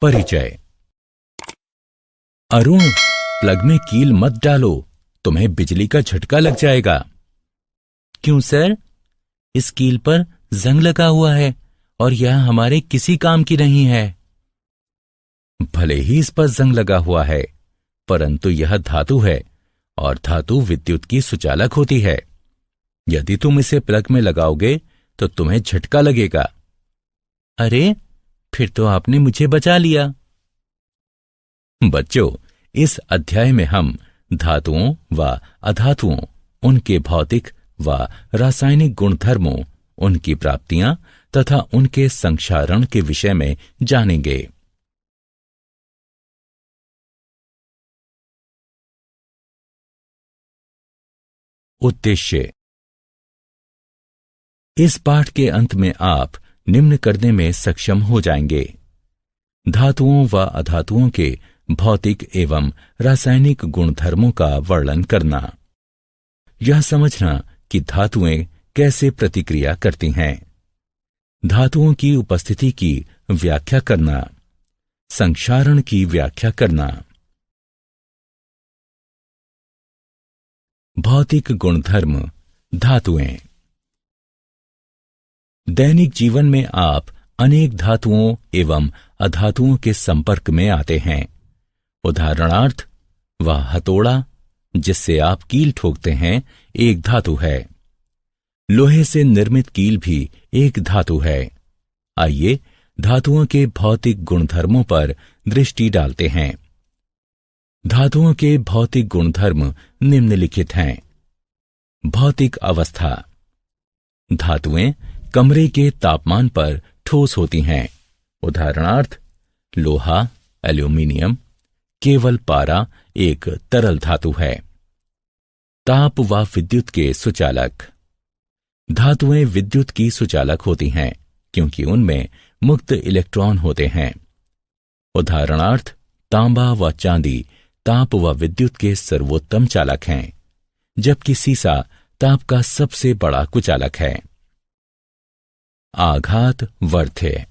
परिचय। अरुण, प्लग में कील मत डालो, तुम्हें बिजली का झटका लग जाएगा। क्यों सर? इस कील पर जंग लगा हुआ है और यह हमारे किसी काम की नहीं है। भले ही इस पर जंग लगा हुआ है, परंतु यह धातु है और धातु विद्युत की सुचालक होती है। यदि तुम इसे प्लग में लगाओगे तो तुम्हें झटका लगेगा। अरे, फिर तो आपने मुझे बचा लिया। बच्चों, इस अध्याय में हम धातुओं व अधातुओं, उनके भौतिक व रासायनिक गुणधर्मों, उनकी प्राप्तियां तथा उनके संक्षारण के विषय में जानेंगे। उद्देश्य। इस पाठ के अंत में आप निम्न करने में सक्षम हो जाएंगे: धातुओं व अधातुओं के भौतिक एवं रासायनिक गुणधर्मों का वर्णन करना, यह समझना कि धातुएं कैसे प्रतिक्रिया करती हैं, धातुओं की उपस्थिति की व्याख्या करना, संक्षारण की व्याख्या करना। भौतिक गुणधर्म धातुएं। दैनिक जीवन में आप अनेक धातुओं एवं अधातुओं के संपर्क में आते हैं। उदाहरणार्थ, वह हथौड़ा जिससे आप कील ठोकते हैं एक धातु है। लोहे से निर्मित कील भी एक धातु है। आइए धातुओं के भौतिक गुणधर्मों पर दृष्टि डालते हैं। धातुओं के भौतिक गुणधर्म निम्नलिखित हैं। भौतिक अवस्था। धातुएं कमरे के तापमान पर ठोस होती हैं। उदाहरणार्थ, लोहा, एल्यूमीनियम। केवल पारा एक तरल धातु है। ताप व विद्युत के सुचालक। धातुएं विद्युत की सुचालक होती हैं क्योंकि उनमें मुक्त इलेक्ट्रॉन होते हैं। उदाहरणार्थ, तांबा व चांदी ताप व विद्युत के सर्वोत्तम चालक हैं, जबकि सीसा ताप का सबसे बड़ा कुचालक है। आघात वर्ध्य।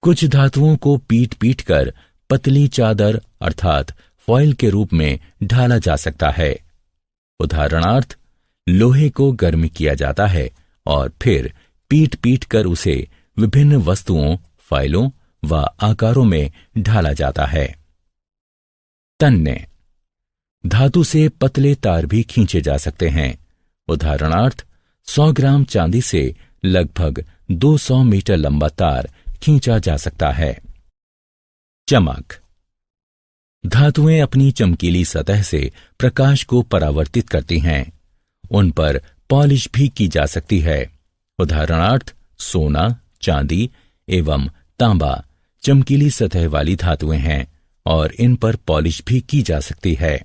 कुछ धातुओं को पीट पीट कर पतली चादर अर्थात फॉइल के रूप में ढाला जा सकता है। उदाहरणार्थ, लोहे को गर्म किया जाता है और फिर पीट पीट कर उसे विभिन्न वस्तुओं, फाइलों व आकारों में ढाला जाता है। तन्य। धातु से पतले तार भी खींचे जा सकते हैं। उदाहरणार्थ, 100 ग्राम चांदी से लगभग 200 मीटर लंबा तार खींचा जा सकता है। चमक। धातुएं अपनी चमकीली सतह से प्रकाश को परावर्तित करती हैं। उन पर पॉलिश भी की जा सकती है। उदाहरणार्थ, सोना, चांदी एवं तांबा चमकीली सतह वाली धातुएं हैं और इन पर पॉलिश भी की जा सकती है।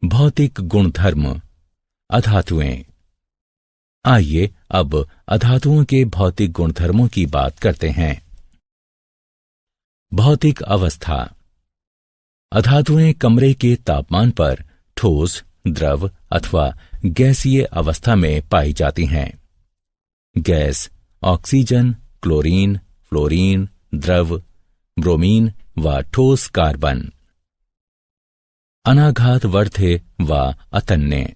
भौतिक गुणधर्म अधातुएं। आइए अब अधातुओं के भौतिक गुणधर्मों की बात करते हैं। भौतिक अवस्था। अधातुएं कमरे के तापमान पर ठोस, द्रव अथवा गैसीय अवस्था में पाई जाती हैं। गैस ऑक्सीजन, क्लोरीन, फ्लोरीन, द्रव ब्रोमीन व ठोस कार्बन। अनाघात वर्ध्य व अतन्य।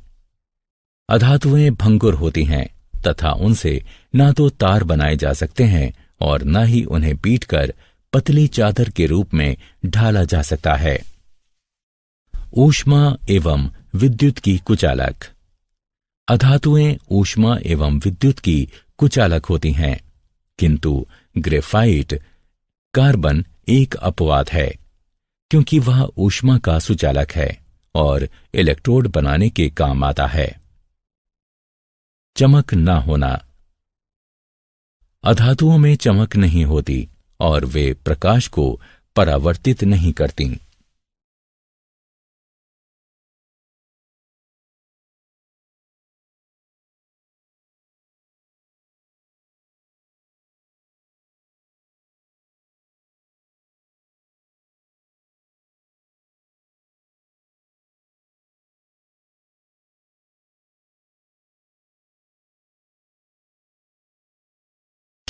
अधातुएं भंगुर होती हैं तथा उनसे ना तो तार बनाए जा सकते हैं और न ही उन्हें पीटकर पतली चादर के रूप में ढाला जा सकता है। ऊष्मा एवं विद्युत की कुचालक। अधातुएं ऊष्मा एवं विद्युत की कुचालक होती हैं, किंतु ग्रेफाइट कार्बन एक अपवाद है क्योंकि वह ऊष्मा का सुचालक है और इलेक्ट्रोड बनाने के काम आता है। चमक न होना। अधातुओं में चमक नहीं होती और वे प्रकाश को परावर्तित नहीं करती।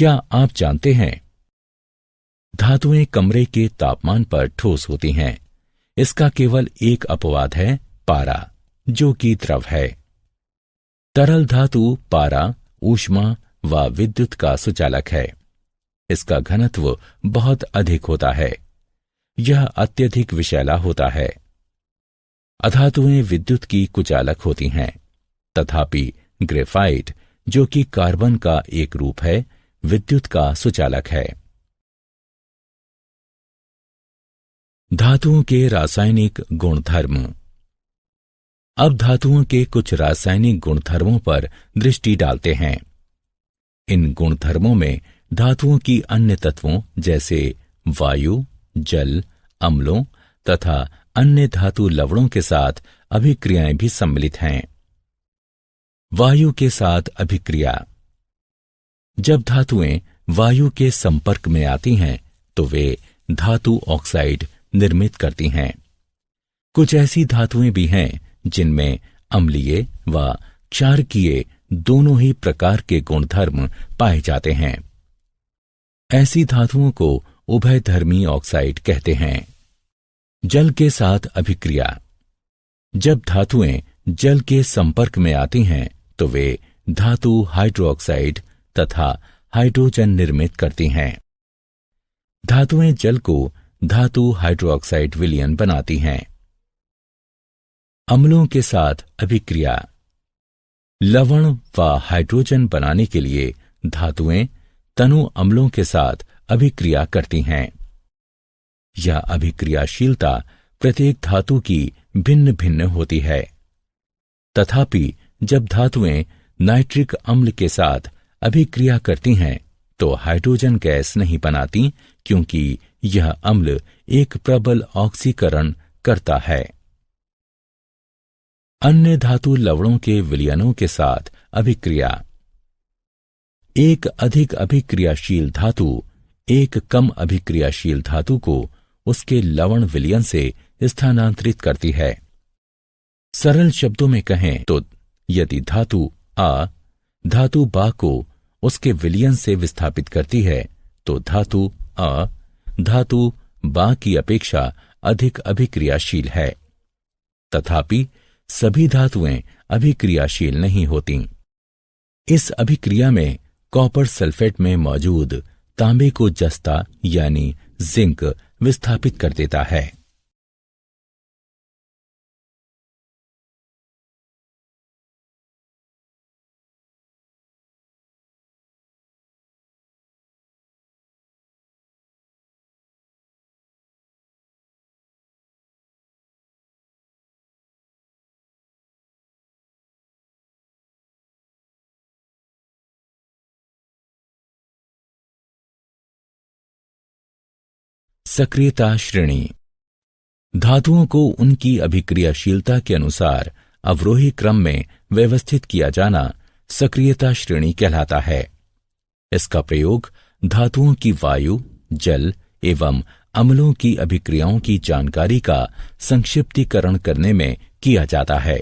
क्या आप जानते हैं, धातुएं कमरे के तापमान पर ठोस होती हैं। इसका केवल एक अपवाद है, पारा, जो कि द्रव है। तरल धातु पारा ऊष्मा व विद्युत का सुचालक है। इसका घनत्व बहुत अधिक होता है। यह अत्यधिक विषैला होता है। अधातुएं विद्युत की कुचालक होती हैं, तथापि ग्रेफाइट, जो कि कार्बन का एक रूप है, विद्युत का सुचालक है। धातुओं के रासायनिक गुणधर्म। अब धातुओं के कुछ रासायनिक गुणधर्मों पर दृष्टि डालते हैं। इन गुणधर्मों में धातुओं की अन्य तत्वों जैसे वायु, जल, अम्लों तथा अन्य धातु लवणों के साथ अभिक्रियाएं भी सम्मिलित हैं। वायु के साथ अभिक्रिया। जब धातुएं वायु के संपर्क में आती हैं तो वे धातु ऑक्साइड निर्मित करती हैं। कुछ ऐसी धातुएं भी हैं जिनमें अम्लीय व क्षारकीय दोनों ही प्रकार के गुणधर्म पाए जाते हैं। ऐसी धातुओं को उभयधर्मी ऑक्साइड कहते हैं। जल के साथ अभिक्रिया। जब धातुएं जल के संपर्क में आती हैं तो वे धातु हाइड्रोक्साइड तथा हाइड्रोजन निर्मित करती हैं। धातुएं जल को धातु हाइड्रोक्साइड विलयन बनाती हैं। अम्लों के साथ अभिक्रिया। लवण व हाइड्रोजन बनाने के लिए धातुएं तनु अम्लों के साथ अभिक्रिया करती हैं। यह अभिक्रियाशीलता प्रत्येक धातु की भिन्न भिन्न होती है। तथापि जब धातुएं नाइट्रिक अम्ल के साथ अभिक्रिया करती हैं तो हाइड्रोजन गैस नहीं बनाती, क्योंकि यह अम्ल एक प्रबल ऑक्सीकरण करता है। अन्य धातु लवणों के विलयनों के साथ अभिक्रिया। एक अधिक अभिक्रियाशील धातु एक कम अभिक्रियाशील धातु को उसके लवण विलयन से स्थानांतरित करती है। सरल शब्दों में कहें तो यदि धातु आ धातु बा को उसके विलयन से विस्थापित करती है तो धातु आ धातु बा की अपेक्षा अधिक अभिक्रियाशील है। तथापि सभी धातुएं अभिक्रियाशील नहीं होती। इस अभिक्रिया में कॉपर सल्फेट में मौजूद तांबे को जस्ता यानी जिंक विस्थापित कर देता है। सक्रियता श्रेणी। धातुओं को उनकी अभिक्रियाशीलता के अनुसार अवरोही क्रम में व्यवस्थित किया जाना सक्रियता श्रेणी कहलाता है। इसका प्रयोग धातुओं की वायु, जल एवं अम्लों की अभिक्रियाओं की जानकारी का संक्षिप्तीकरण करने में किया जाता है।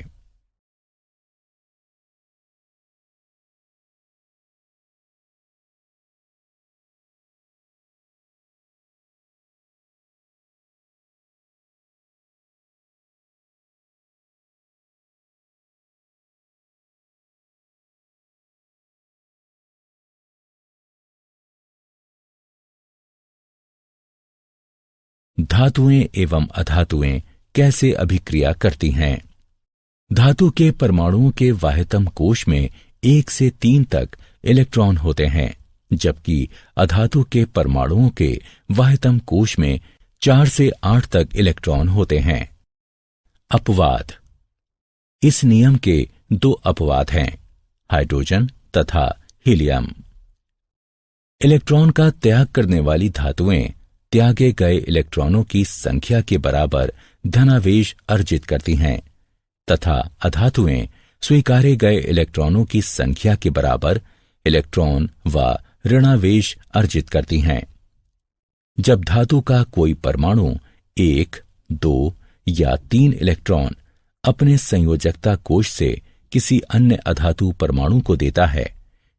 धातुएं एवं अधातुएं कैसे अभिक्रिया करती हैं? धातु के परमाणुओं के वाह्यतम कोश में 1 से 3 तक इलेक्ट्रॉन होते हैं, जबकि अधातु के परमाणुओं के वाह्यतम कोश में 4 से 8 तक इलेक्ट्रॉन होते हैं। अपवाद। इस नियम के 2 अपवाद हैं, हाइड्रोजन तथा हीलियम। इलेक्ट्रॉन का त्याग करने वाली धातुएं त्यागे गए इलेक्ट्रॉनों की संख्या के बराबर धनावेश अर्जित करती हैं तथा अधातुएं स्वीकारे गए इलेक्ट्रॉनों की संख्या के बराबर इलेक्ट्रॉन व ऋणावेश अर्जित करती हैं। जब धातु का कोई परमाणु 1, 2 या 3 इलेक्ट्रॉन अपने संयोजकता कोश से किसी अन्य अधातु परमाणु को देता है,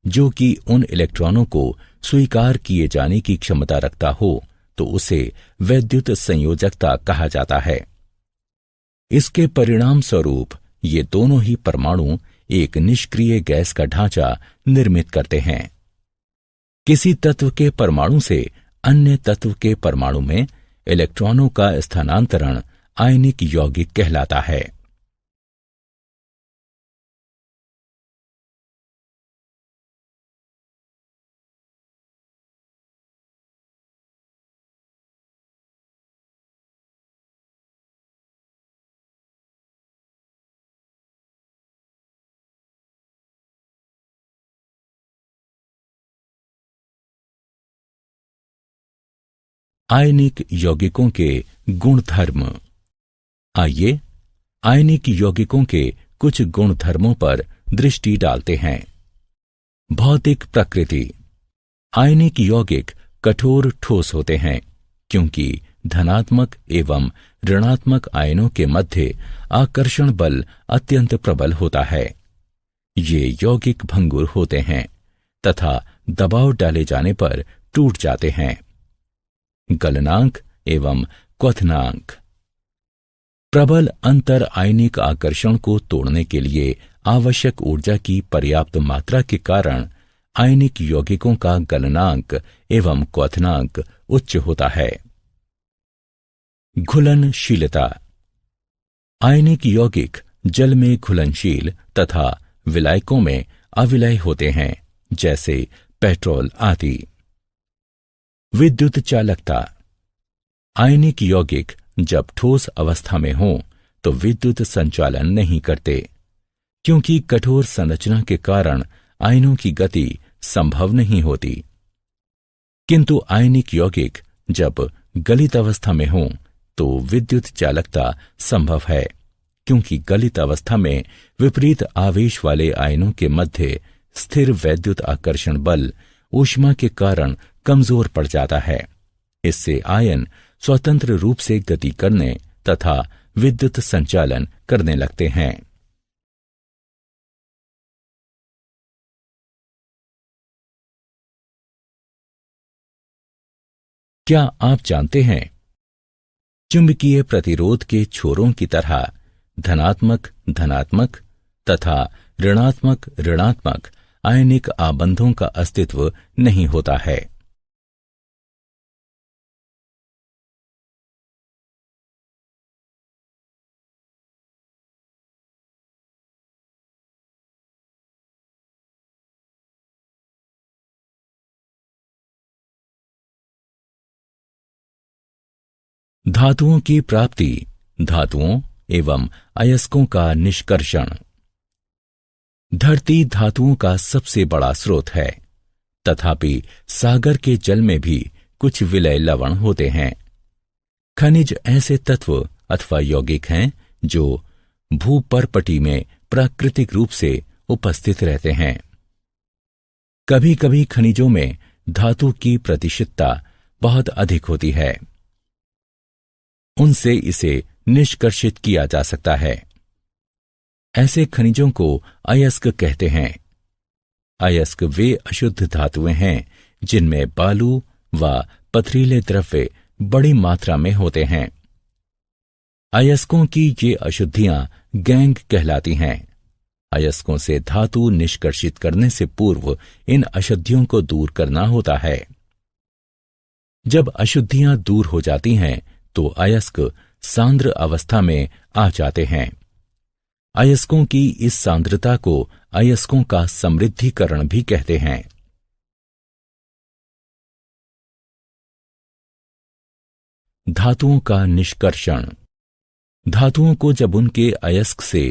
जो कि उन इलेक्ट्रॉनों को स्वीकार किए जाने की क्षमता रखता हो तो उसे वैद्युत संयोजकता कहा जाता है। इसके परिणाम स्वरूप ये दोनों ही परमाणु एक निष्क्रिय गैस का ढांचा निर्मित करते हैं। किसी तत्व के परमाणु से अन्य तत्व के परमाणु में इलेक्ट्रॉनों का स्थानांतरण आयनिक यौगिक कहलाता है। आयनिक यौगिकों के गुणधर्म। आइए आयनिक यौगिकों के कुछ गुणधर्मों पर दृष्टि डालते हैं। भौतिक प्रकृति। आयनिक यौगिक कठोर ठोस होते हैं क्योंकि धनात्मक एवं ऋणात्मक आयनों के मध्य आकर्षण बल अत्यंत प्रबल होता है। ये यौगिक भंगुर होते हैं तथा दबाव डाले जाने पर टूट जाते हैं। गलनांक एवं क्वथनांक। प्रबल अंतर आयनिक आकर्षण को तोड़ने के लिए आवश्यक ऊर्जा की पर्याप्त मात्रा के कारण आयनिक यौगिकों का गलनांक एवं क्वथनांक उच्च होता है। घुलनशीलता। आयनिक यौगिक जल में घुलनशील तथा विलायकों में अविलय होते हैं, जैसे पेट्रोल आदि। विद्युत चालकता। आयनिक यौगिक जब ठोस अवस्था में हों तो विद्युत संचालन नहीं करते, क्योंकि कठोर संरचना के कारण आयनों की गति संभव नहीं होती। किंतु आयनिक यौगिक जब गलित अवस्था में हों तो विद्युत चालकता संभव है, क्योंकि गलित अवस्था में विपरीत आवेश वाले आयनों के मध्य स्थिर वैद्युत आकर्षण बल ऊष्मा के कारण कमजोर पड़ जाता है। इससे आयन स्वतंत्र रूप से गति करने तथा विद्युत संचालन करने लगते हैं। क्या आप जानते हैं, चुंबकीय प्रतिरोध के छोरों की तरह धनात्मक धनात्मक तथा ऋणात्मक ऋणात्मक आयनिक आबंधों का अस्तित्व नहीं होता है। धातुओं की प्राप्ति, धातुओं एवं अयस्कों का निष्कर्षण। धरती धातुओं का सबसे बड़ा स्रोत है, तथापि सागर के जल में भी कुछ विलय लवण होते हैं। खनिज ऐसे तत्व अथवा यौगिक हैं जो भूपर्पटी में प्राकृतिक रूप से उपस्थित रहते हैं। कभी कभी खनिजों में धातु की प्रतिशतता बहुत अधिक होती है, उनसे इसे निष्कर्षित किया जा सकता है। ऐसे खनिजों को अयस्क कहते हैं। अयस्क वे अशुद्ध धातुएं हैं जिनमें बालू व पथरीले द्रव्य बड़ी मात्रा में होते हैं। अयस्कों की ये अशुद्धियां गैंग कहलाती हैं। अयस्कों से धातु निष्कर्षित करने से पूर्व इन अशुद्धियों को दूर करना होता है। जब अशुद्धियां दूर हो जाती हैं तो अयस्क सांद्र अवस्था में आ जाते हैं। अयस्कों की इस सांद्रता को अयस्कों का समृद्धिकरण भी कहते हैं। धातुओं का निष्कर्षण। धातुओं को जब उनके अयस्क से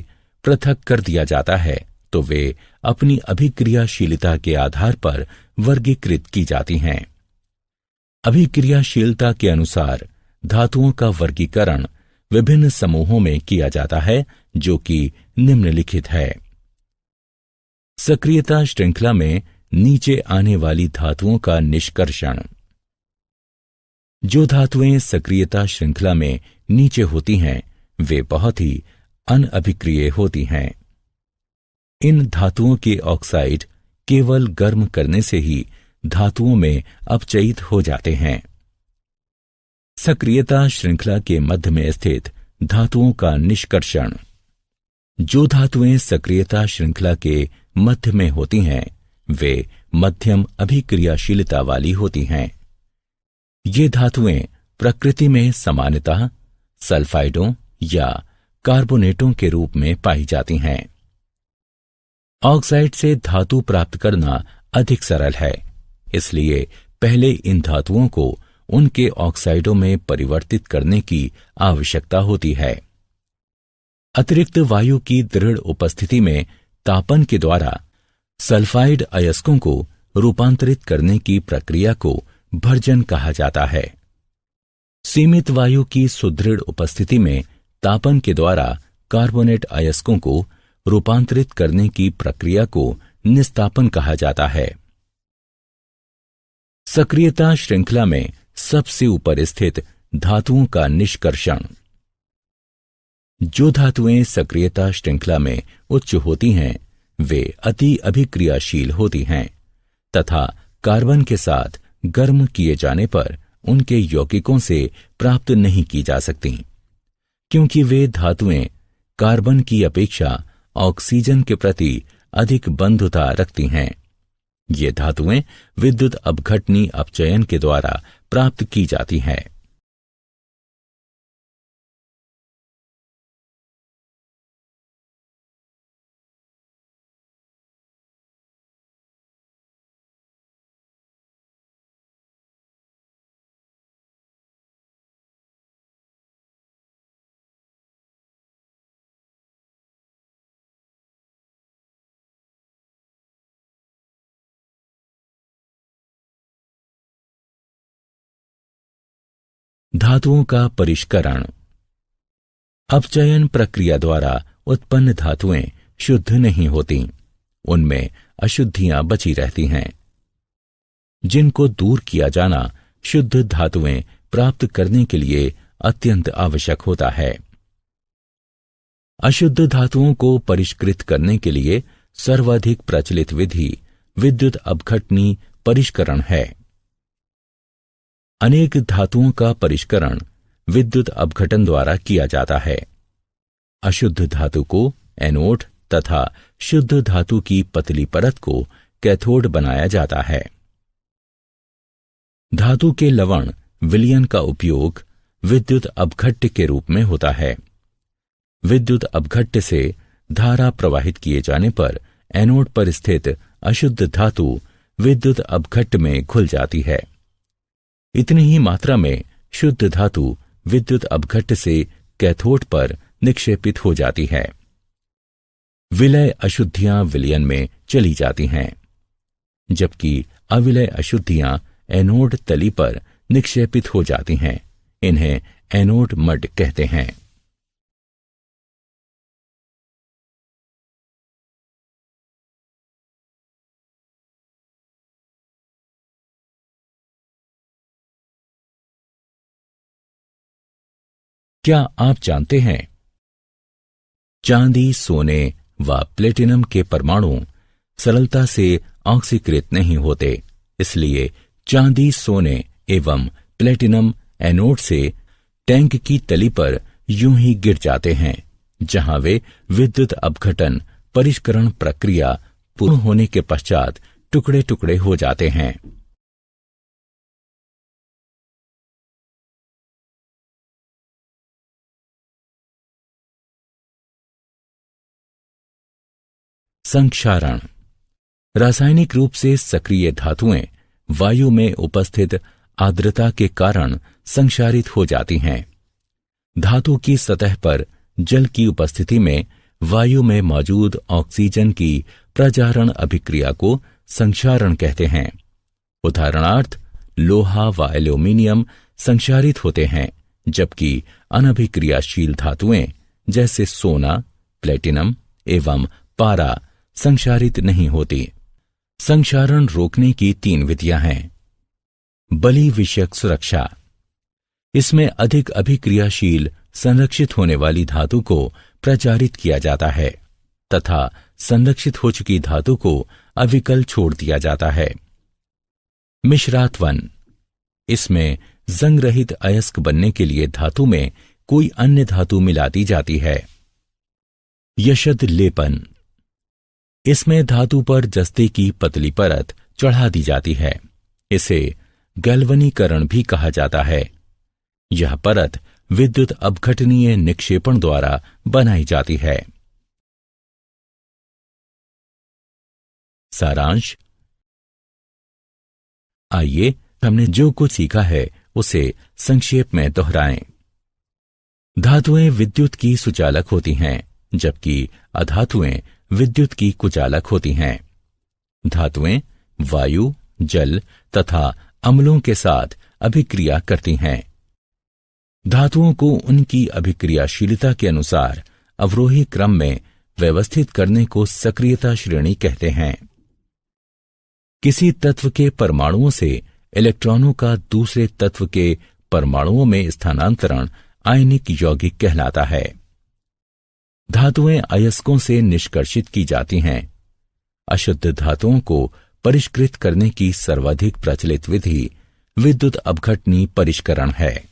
पृथक कर दिया जाता है तो वे अपनी अभिक्रियाशीलता के आधार पर वर्गीकृत की जाती हैं। अभिक्रियाशीलता के अनुसार धातुओं का वर्गीकरण विभिन्न समूहों में किया जाता है, जो कि निम्नलिखित है। सक्रियता श्रृंखला में नीचे आने वाली धातुओं का निष्कर्षण। जो धातुएं सक्रियता श्रृंखला में नीचे होती हैं वे बहुत ही अनअभिक्रिय होती हैं। इन धातुओं के ऑक्साइड केवल गर्म करने से ही धातुओं में अपचयित हो जाते हैं। सक्रियता श्रृंखला के मध्य में स्थित धातुओं का निष्कर्षण। जो धातुएं सक्रियता श्रृंखला के मध्य में होती हैं वे मध्यम अभिक्रियाशीलता वाली होती हैं। ये धातुएं प्रकृति में सामान्यतः सल्फाइडों या कार्बोनेटों के रूप में पाई जाती हैं। ऑक्साइड से धातु प्राप्त करना अधिक सरल है, इसलिए पहले इन धातुओं को उनके ऑक्साइडों में परिवर्तित करने की आवश्यकता होती है। अतिरिक्त वायु की दृढ़ उपस्थिति में तापन के द्वारा सल्फाइड अयस्कों को रूपांतरित करने की प्रक्रिया को भर्जन कहा जाता है। सीमित वायु की सुदृढ़ उपस्थिति में तापन के द्वारा कार्बोनेट अयस्कों को रूपांतरित करने की प्रक्रिया को निस्तापन कहा जाता है। सक्रियता श्रृंखला में सबसे ऊपर स्थित धातुओं का निष्कर्षण। जो धातुएं सक्रियता श्रृंखला में उच्च होती हैं वे अति अभिक्रियाशील होती हैं तथा कार्बन के साथ गर्म किए जाने पर उनके यौगिकों से प्राप्त नहीं की जा सकती, क्योंकि वे धातुएं कार्बन की अपेक्षा ऑक्सीजन के प्रति अधिक बंधुता रखती हैं। ये धातुएं विद्युत अपघटनी अपचयन के द्वारा प्राप्त की जाती हैं। धातुओं का परिष्करण। अपचयन प्रक्रिया द्वारा उत्पन्न धातुएं शुद्ध नहीं होती, उनमें अशुद्धियां बची रहती हैं, जिनको दूर किया जाना शुद्ध धातुएं प्राप्त करने के लिए अत्यंत आवश्यक होता है। अशुद्ध धातुओं को परिष्कृत करने के लिए सर्वाधिक प्रचलित विधि विद्युत अपघटनी परिष्करण है। अनेक धातुओं का परिष्करण विद्युत अपघटन द्वारा किया जाता है। अशुद्ध धातु को एनोड तथा शुद्ध धातु की पतली परत को कैथोड बनाया जाता है। धातु के लवण विलयन का उपयोग विद्युत अपघट्य के रूप में होता है। विद्युत अपघट्य से धारा प्रवाहित किए जाने पर एनोड पर स्थित अशुद्ध धातु विद्युत अपघट्य में घुल जाती है। इतनी ही मात्रा में शुद्ध धातु विद्युत अपघट्य से कैथोड पर निक्षेपित हो जाती है। विलय अशुद्धियां विलयन में चली जाती हैं, जबकि अविलय अशुद्धियां एनोड तली पर निक्षेपित हो जाती हैं। इन्हें एनोड मड कहते हैं। क्या आप जानते हैं चांदी, सोने व प्लेटिनम के परमाणु सरलता से ऑक्सीकृत नहीं होते, इसलिए चांदी, सोने एवं प्लेटिनम एनोड से टैंक की तली पर यूं ही गिर जाते हैं, जहां वे विद्युत अपघटन परिष्करण प्रक्रिया पूर्ण होने के पश्चात टुकड़े टुकड़े हो जाते हैं। संक्षारण। रासायनिक रूप से सक्रिय धातुएं वायु में उपस्थित आर्द्रता के कारण संक्षारित हो जाती हैं। धातु की सतह पर जल की उपस्थिति में वायु में मौजूद ऑक्सीजन की प्रजारण अभिक्रिया को संक्षारण कहते हैं। उदाहरणार्थ लोहा व एल्यूमीनियम संक्षारित होते हैं, जबकि अनभिक्रियाशील धातुएं जैसे सोना, प्लेटिनम एवं पारा संक्षारित नहीं होती। संक्षारण रोकने की 3 विधियां हैं। बलि विषयक सुरक्षा। इसमें अधिक अभिक्रियाशील संरक्षित होने वाली धातु को प्रचारित किया जाता है तथा संरक्षित हो चुकी धातु को अविकल छोड़ दिया जाता है। मिश्रात 1, इसमें जंग रहित अयस्क बनने के लिए धातु में कोई अन्य धातु मिला दी जाती है। यशद लेपन, इसमें धातु पर जस्ते की पतली परत चढ़ा दी जाती है। इसे गैल्वनीकरण भी कहा जाता है। यह परत विद्युत अपघटनीय निक्षेपण द्वारा बनाई जाती है। सारांश, आइए हमने जो कुछ सीखा है उसे संक्षेप में दोहराएं। धातुएं विद्युत की सुचालक होती हैं, जबकि अधातुएं विद्युत की कुचालक होती हैं। धातुएं वायु, जल तथा अम्लों के साथ अभिक्रिया करती हैं। धातुओं को उनकी अभिक्रियाशीलता के अनुसार अवरोही क्रम में व्यवस्थित करने को सक्रियता श्रेणी कहते हैं। किसी तत्व के परमाणुओं से इलेक्ट्रॉनों का दूसरे तत्व के परमाणुओं में स्थानांतरण आयनिक यौगिक कहलाता है। धातुएं अयस्कों से निष्कर्षित की जाती हैं। अशुद्ध धातुओं को परिष्कृत करने की सर्वाधिक प्रचलित विधि विद्युत अपघटनी परिष्करण है।